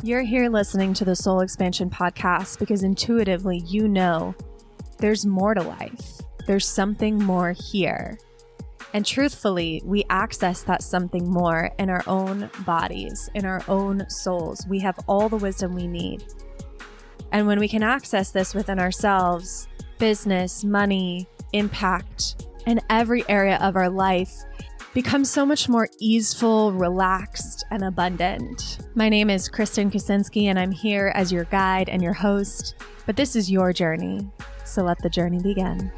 You're here listening to the Soul Expansion Podcast because intuitively you know there's more to life. There's something more here. And truthfully, we access that something more in our own bodies, in our own souls. We have all the wisdom we need. And when we can access this within ourselves, business, money, impact, and every area of our life becomes so much more easeful, relaxed, and abundant. My name is Kristen Kaczynski, and I'm here as your guide and your host, but this is your journey, so let the journey begin.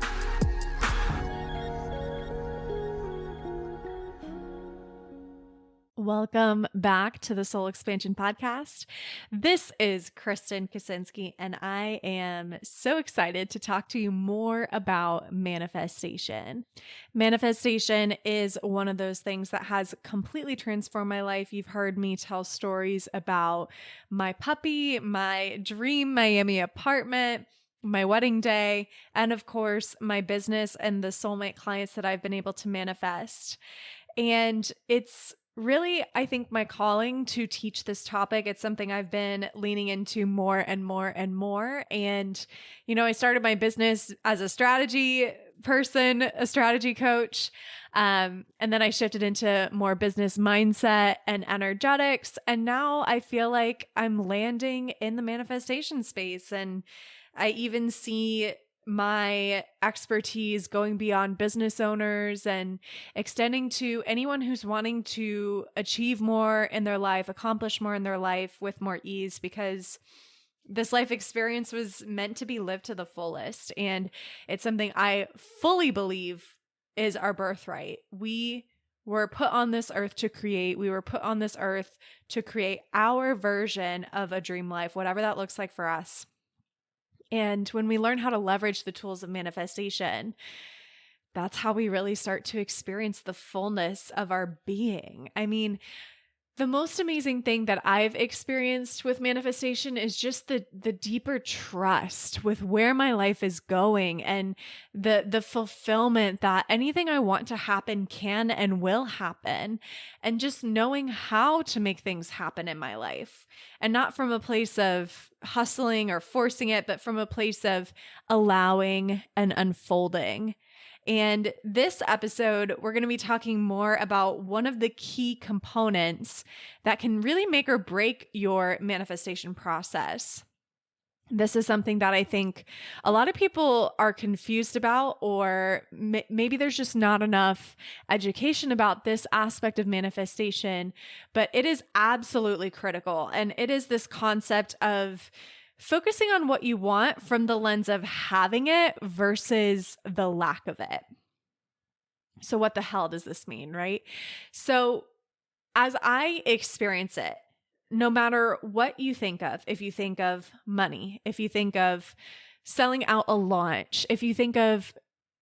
Welcome back to the Soul Expansion Podcast. This is Kristen Kaczynski, and I am so excited to talk to you more about manifestation. Manifestation is one of those things that has completely transformed my life. You've heard me tell stories about my puppy, my dream Miami apartment, my wedding day, and of course, my business and the soulmate clients that I've been able to manifest. And it's really, I think, my calling to teach this topic. It's something I've been leaning into more and more and more. And, I started my business as a strategy person, a strategy coach. And then I shifted into more business mindset and energetics. And now I feel like I'm landing in the manifestation space. And I even see my expertise going beyond business owners and extending to anyone who's wanting to achieve more in their life, accomplish more in their life with more ease, because this life experience was meant to be lived to the fullest. And it's something I fully believe is our birthright. We were put on this earth to create. We were put on this earth to create our version of a dream life, whatever that looks like for us. And when we learn how to leverage the tools of manifestation, that's how we really start to experience the fullness of our being. I mean, the most amazing thing that I've experienced with manifestation is just the deeper trust with where my life is going and the fulfillment that anything I want to happen can and will happen, and just knowing how to make things happen in my life, and not from a place of hustling or forcing it, but from a place of allowing and unfolding. And this episode, we're going to be talking more about one of the key components that can really make or break your manifestation process. This is something that I think a lot of people are confused about, or maybe there's just not enough education about this aspect of manifestation, but it is absolutely critical. And it is this concept of focusing on what you want from the lens of having it versus the lack of it. So what the hell does this mean, right? So as I experience it, no matter what you think of, if you think of money, if you think of selling out a launch, if you think of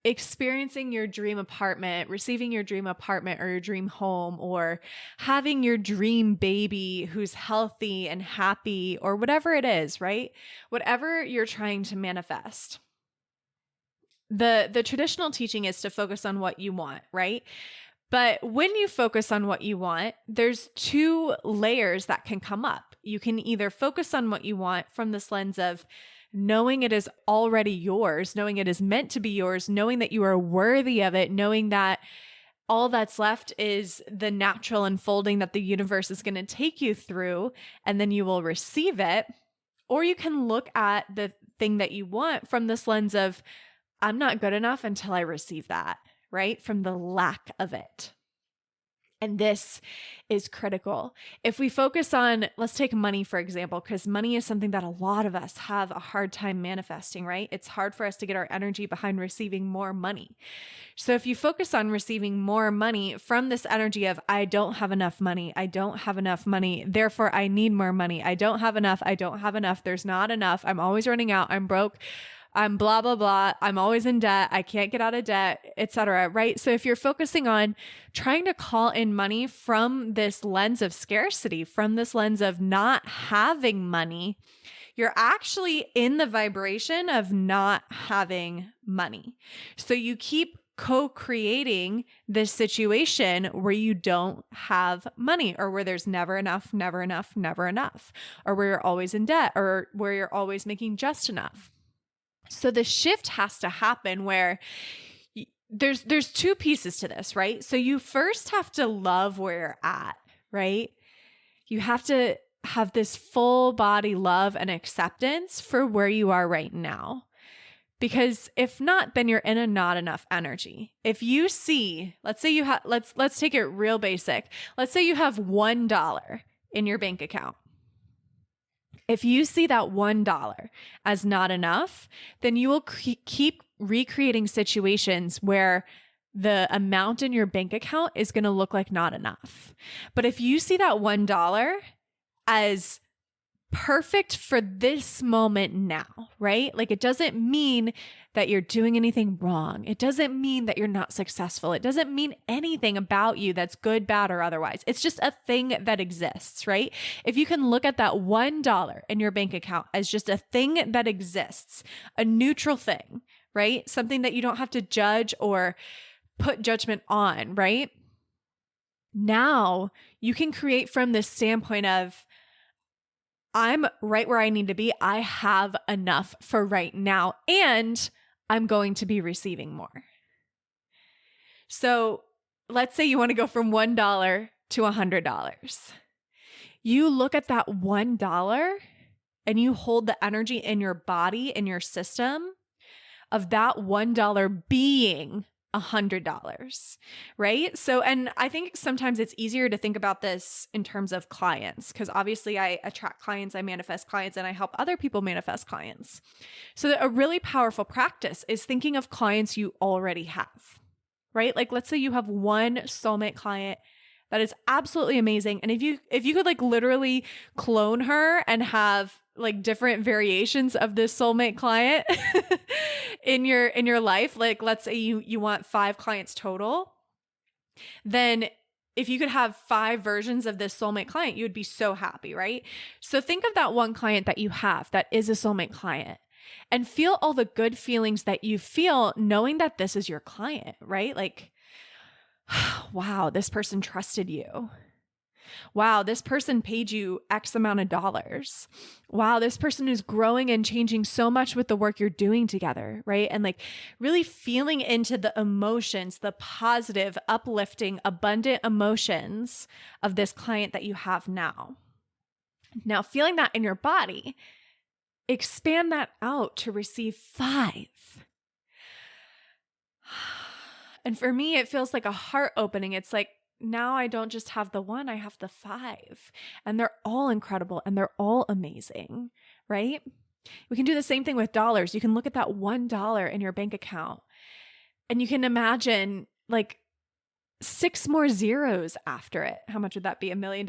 experiencing your dream apartment, receiving your dream apartment or your dream home, or having your dream baby who's healthy and happy, or whatever it is, right? Whatever you're trying to manifest. The traditional teaching is to focus on what you want, right? But when you focus on what you want, there's two layers that can come up. You can either focus on what you want from this lens of knowing it is already yours, knowing it is meant to be yours, knowing that you are worthy of it, knowing that all that's left is the natural unfolding that the universe is going to take you through, and then you will receive it. Or you can look at the thing that you want from this lens of, I'm not good enough until I receive that, right? From the lack of it. And this is critical. If we focus on, let's take money, for example, because money is something that a lot of us have a hard time manifesting, right? It's hard for us to get our energy behind receiving more money. So if you focus on receiving more money from this energy of, I don't have enough money, I don't have enough money, therefore I need more money, I don't have enough, there's not enough, I'm always running out, I'm broke, I'm blah, blah, blah. I'm always in debt. I can't get out of debt, etc. Right? So if you're focusing on trying to call in money from this lens of scarcity, from this lens of not having money, you're actually in the vibration of not having money. So you keep co-creating this situation where you don't have money, or where there's never enough, never enough, never enough, or where you're always in debt, or where you're always making just enough. So the shift has to happen where there's two pieces to this, right? So you first have to love where you're at, right? You have to have this full body love and acceptance for where you are right now. Because if not, then you're in a not enough energy. If you see, let's say you have, let's take it real basic. Let's say you have $1 in your bank account. If you see that $1 as not enough, then you will keep recreating situations where the amount in your bank account is going to look like not enough. But if you see that $1 as perfect for this moment now, right? Like, it doesn't mean that you're doing anything wrong. It doesn't mean that you're not successful. It doesn't mean anything about you that's good, bad, or otherwise. It's just a thing that exists, right? If you can look at that $1 in your bank account as just a thing that exists, a neutral thing, right? Something that you don't have to judge or put judgment on, right? Now you can create from this standpoint of, I'm right where I need to be. I have enough for right now, and I'm going to be receiving more. So let's say you want to go from $1 to $100. You look at that $1 and you hold the energy in your body, in your system, of that $1 being $100, right? So, and I think sometimes it's easier to think about this in terms of clients, because obviously I attract clients, I manifest clients, and I help other people manifest clients. So a really powerful practice is thinking of clients you already have, right? Like, let's say you have one soulmate client that is absolutely amazing. And if you could like literally clone her and have like different variations of this soulmate client in your life, like let's say you want 5 clients total, then if you could have 5 versions of this soulmate client, you would be so happy, right? So think of that one client that you have that is a soulmate client, and feel all the good feelings that you feel knowing that this is your client, right? Like, wow, this person trusted you. Wow, this person paid you X amount of dollars. Wow, this person is growing and changing so much with the work you're doing together, right? And like really feeling into the emotions, the positive, uplifting, abundant emotions of this client that you have now. Now, feeling that in your body, expand that out to receive 5. And for me, it feels like a heart opening. It's like, now I don't just have the 1, I have the 5. And they're all incredible and they're all amazing, right? We can do the same thing with dollars. You can look at that $1 in your bank account and you can imagine like 6 more zeros after it. How much would that be? $1 million?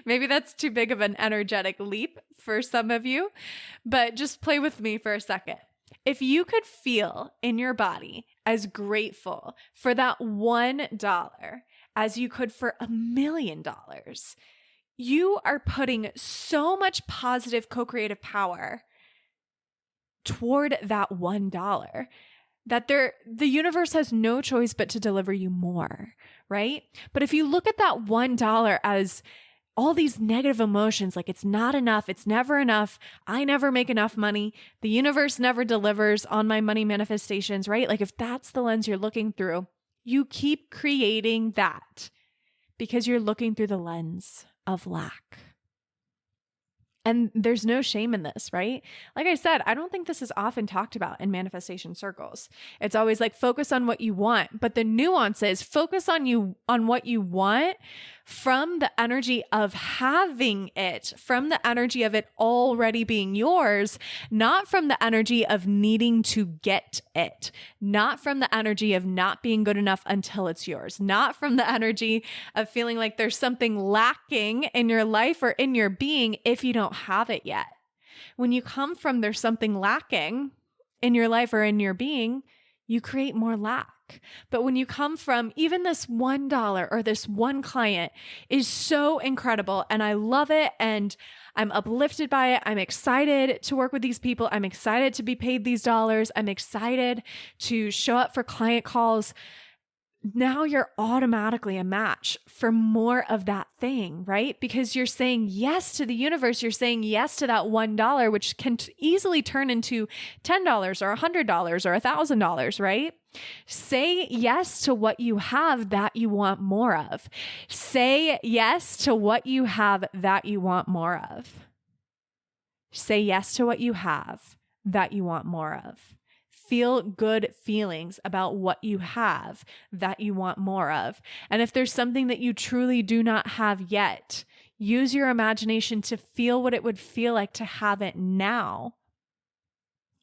Maybe that's too big of an energetic leap for some of you, but just play with me for a second. If you could feel in your body as grateful for that $1 as you could for $1 million, you are putting so much positive co-creative power toward that $1 that the universe has no choice but to deliver you more, right? But if you look at that $1 as all these negative emotions, like it's not enough, it's never enough, I never make enough money, the universe never delivers on my money manifestations, right? Like if that's the lens you're looking through, you keep creating that because you're looking through the lens of lack. And there's no shame in this, right? Like I said, I don't think this is often talked about in manifestation circles. It's always like focus on what you want, but the nuance is focus on what you want from the energy of having it, from the energy of it already being yours, not from the energy of needing to get it, not from the energy of not being good enough until it's yours, not from the energy of feeling like there's something lacking in your life or in your being if you don't have it yet. When you come from there's something lacking in your life or in your being, you create more lack. back. But when you come from even this $1 or this one client is so incredible and I love it and I'm uplifted by it. I'm excited to work with these people. I'm excited to be paid these dollars. I'm excited to show up for client calls. Now you're automatically a match for more of that thing, right? Because you're saying yes to the universe. You're saying yes to that $1, which can easily turn into $10 or $100 or $1,000, right? Say yes to what you have that you want more of. Say yes to what you have that you want more of. Say yes to what you have that you want more of. Feel good feelings about what you have that you want more of. And if there's something that you truly do not have yet, use your imagination to feel what it would feel like to have it now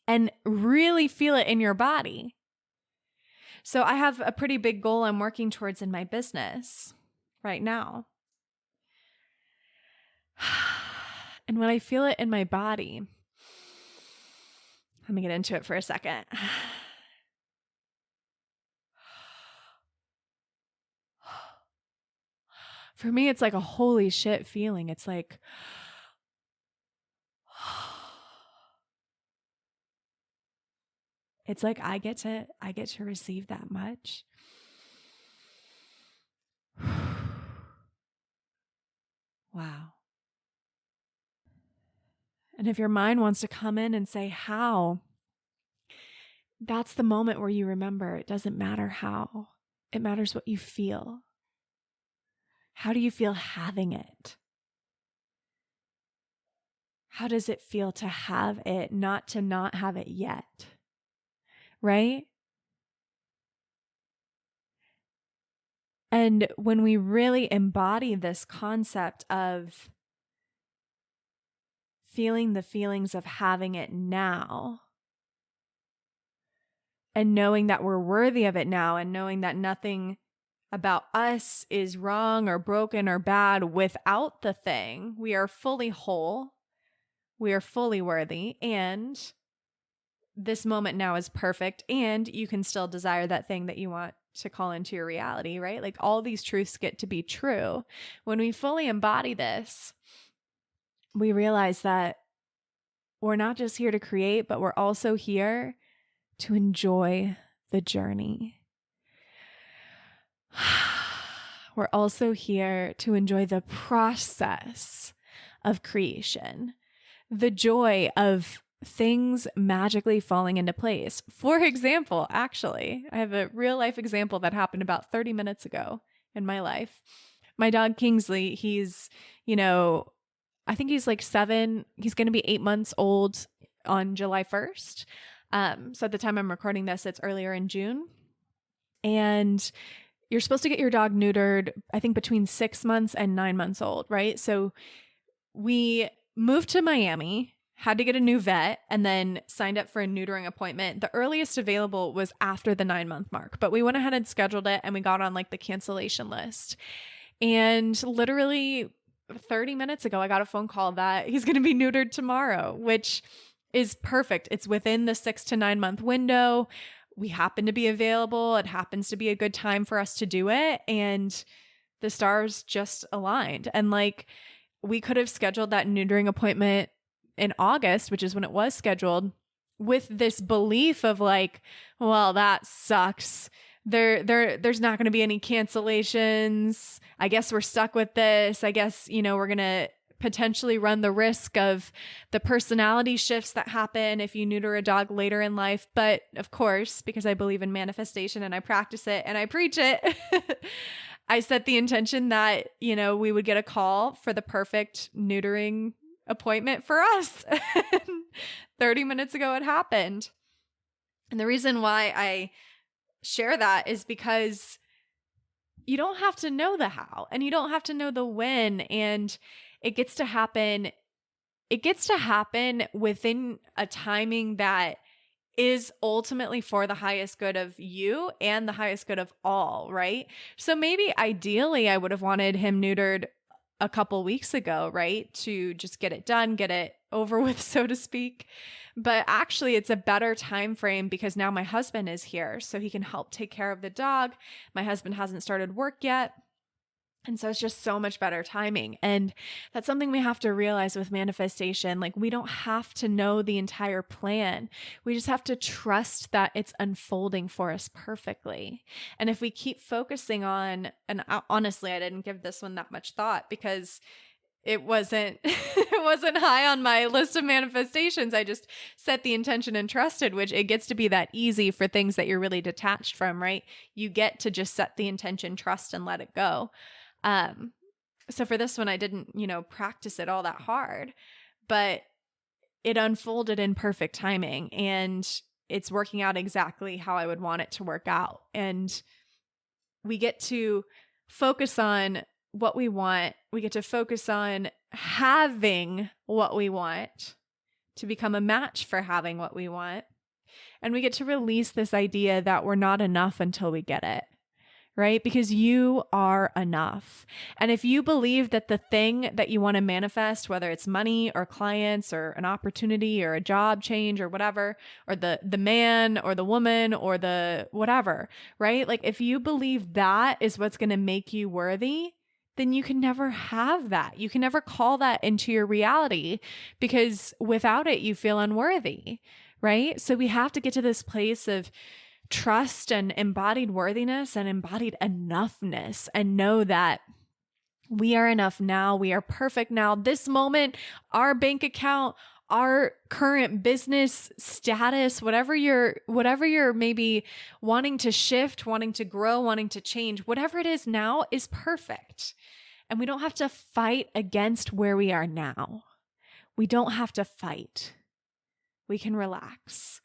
and really feel it in your body. So I have a pretty big goal I'm working towards in my business right now. And when I feel it in my body, let me get into it for a second. For me, it's like a holy shit feeling. It's like, I get to receive that much. Wow. And if your mind wants to come in and say, how? That's the moment where you remember it doesn't matter how. It matters what you feel. How do you feel having it? How does it feel to have it, not to not have it yet? Right? And when we really embody this concept of feeling the feelings of having it now, and knowing that we're worthy of it now, and knowing that nothing about us is wrong or broken or bad without the thing, we are fully whole, we are fully worthy, and this moment now is perfect, and you can still desire that thing that you want to call into your reality, right? Like all these truths get to be true. When we fully embody this, we realize that we're not just here to create, but we're also here to enjoy the journey. We're also here to enjoy the process of creation, the joy of things magically falling into place. For example, actually, I have a real life example that happened about 30 minutes ago in my life. My dog Kingsley, he's, I think he's like 7. He's going to be 8 months old on July 1st. So at the time I'm recording this, it's earlier in June. And you're supposed to get your dog neutered, I think between 6 months and 9 months old, right? So we moved to Miami, had to get a new vet, and then signed up for a neutering appointment. The earliest available was after the 9-month mark, but we went ahead and scheduled it, and we got on like the cancellation list. And literally 30 minutes ago, I got a phone call that he's going to be neutered tomorrow, which is perfect. It's within the 6 to 9 month window. We happen to be available. It happens to be a good time for us to do it. And the stars just aligned. And like, we could have scheduled that neutering appointment in August, which is when it was scheduled, with this belief of like, well, that sucks. There's not going to be any cancellations. I guess we're stuck with this. I guess, we're going to potentially run the risk of the personality shifts that happen if you neuter a dog later in life. But of course, because I believe in manifestation and I practice it and I preach it, I set the intention that, we would get a call for the perfect neutering appointment for us. 30 minutes ago, it happened. And the reason why I share that is because you don't have to know the how and you don't have to know the when, and it gets to happen. It gets to happen within a timing that is ultimately for the highest good of you and the highest good of all, right? So maybe ideally I would have wanted him neutered a couple weeks ago, right? To just get it done, get it over with, so to speak. But actually it's a better time frame because now my husband is here, so he can help take care of the dog. My husband hasn't started work yet. And so it's just so much better timing. And that's something we have to realize with manifestation. Like, we don't have to know the entire plan. We just have to trust that it's unfolding for us perfectly. And if we keep focusing on, and honestly, I didn't give this one that much thought because it wasn't it wasn't high on my list of manifestations. I just set the intention and trusted, which it gets to be that easy for things that you're really detached from, right? You get to just set the intention, trust, and let it go. So for this one, I didn't, practice it all that hard, but it unfolded in perfect timing, and it's working out exactly how I would want it to work out. And we get to focus on what we want. We get to focus on having what we want to become a match for having what we want. And we get to release this idea that we're not enough until we get it. Right? Because you are enough. And if you believe that the thing that you want to manifest, whether it's money or clients or an opportunity or a job change or whatever, or the man or the woman or the whatever, right? Like, if you believe that is what's going to make you worthy, then you can never have that. You can never call that into your reality, because without it, you feel unworthy, right? So we have to get to this place of trust and embodied worthiness and embodied enoughness, and know that we are enough now. We are perfect now. This moment, our bank account, our current business status, whatever you're maybe wanting to shift, wanting to grow, wanting to change, whatever it is now is perfect. And we don't have to fight against where we are now. We don't have to fight. We can relax.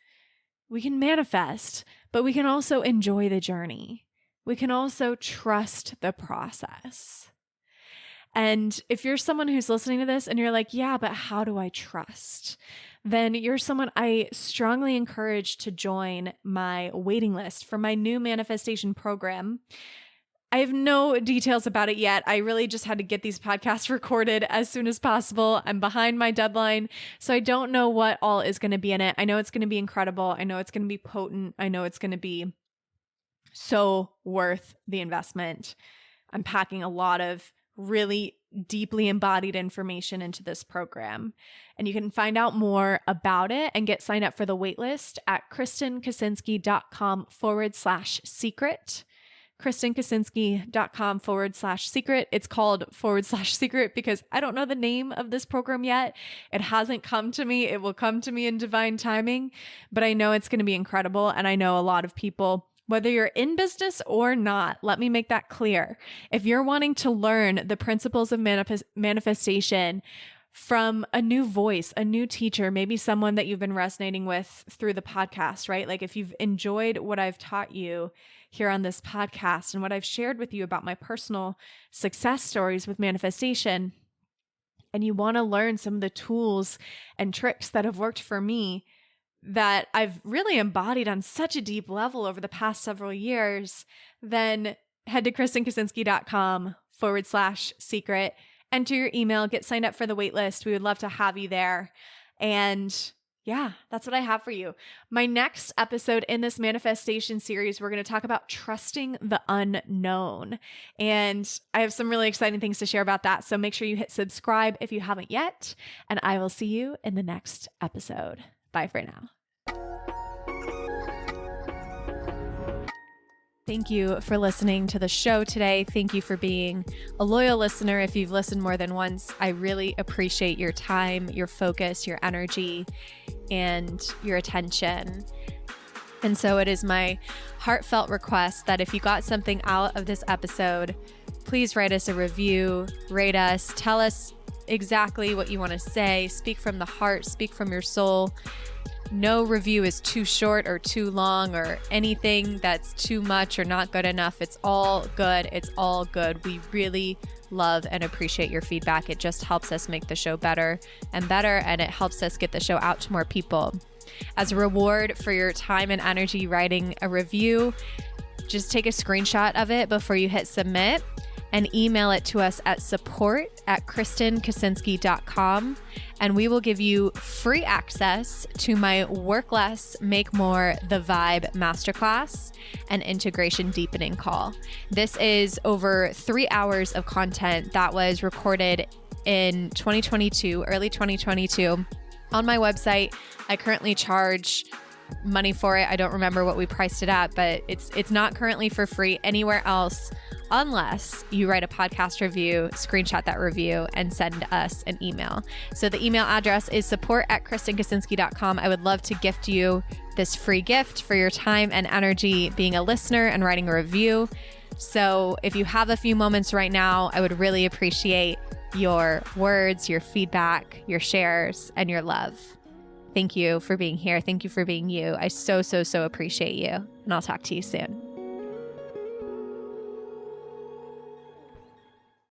We can manifest, but we can also enjoy the journey. We can also trust the process. And if you're someone who's listening to this and you're like, yeah, but how do I trust? Then you're someone I strongly encourage to join my waiting list for my new manifestation program. I have no details about it yet. I really just had to get these podcasts recorded as soon as possible. I'm behind my deadline, so I don't know what all is going to be in it. I know it's going to be incredible. I know it's going to be potent. I know it's going to be so worth the investment. I'm packing a lot of really deeply embodied information into this program. And you can find out more about it and get signed up for the waitlist at KristenKaczynski.com/secret. KristenKaczynski.com/secret. It's called /secret because I don't know the name of this program yet. It hasn't come to me. It will come to me in divine timing, but I know it's going to be incredible. And I know a lot of people, whether you're in business or not, let me make that clear. If you're wanting to learn the principles of manifestation from a new voice, a new teacher, maybe someone that you've been resonating with through the podcast, right? Like, if you've enjoyed what I've taught you here on this podcast and what I've shared with you about my personal success stories with manifestation, and you want to learn some of the tools and tricks that have worked for me that I've really embodied on such a deep level over the past several years, then head to KristenKaczynski.com/secret, enter your email, get signed up for the waitlist. We would love to have you there. And yeah, that's what I have for you. My next episode in this manifestation series, we're going to talk about trusting the unknown. And I have some really exciting things to share about that. So make sure you hit subscribe if you haven't yet. And I will see you in the next episode. Bye for now. Thank you for listening to the show today. Thank you for being a loyal listener. If you've listened more than once, I really appreciate your time, your focus, your energy, and your attention. And so it is my heartfelt request that if you got something out of this episode, please write us a review, rate us, tell us exactly what you want to say, speak from the heart, speak from your soul. No review is too short or too long or anything that's too much or not good enough. It's all good. It's all good. We really love and appreciate your feedback. It just helps us make the show better and better, and it helps us get the show out to more people. As a reward for your time and energy writing a review, just take a screenshot of it before you hit submit and email it to us at support@KristenKaczynski.com. And we will give you free access to my Work Less, Make More, The Vibe Masterclass and Integration Deepening Call. This is over 3 hours of content that was recorded in 2022, early 2022 on my website. I currently charge money for it. I don't remember what we priced it at, but it's not currently for free anywhere else unless you write a podcast review, screenshot that review, and send us an email. So the email address is support@KristenKaczynski.com. I would love to gift you this free gift for your time and energy being a listener and writing a review. So if you have a few moments right now, I would really appreciate your words, your feedback, your shares, and your love. Thank you for being here. Thank you for being you. I so appreciate you. And I'll talk to you soon.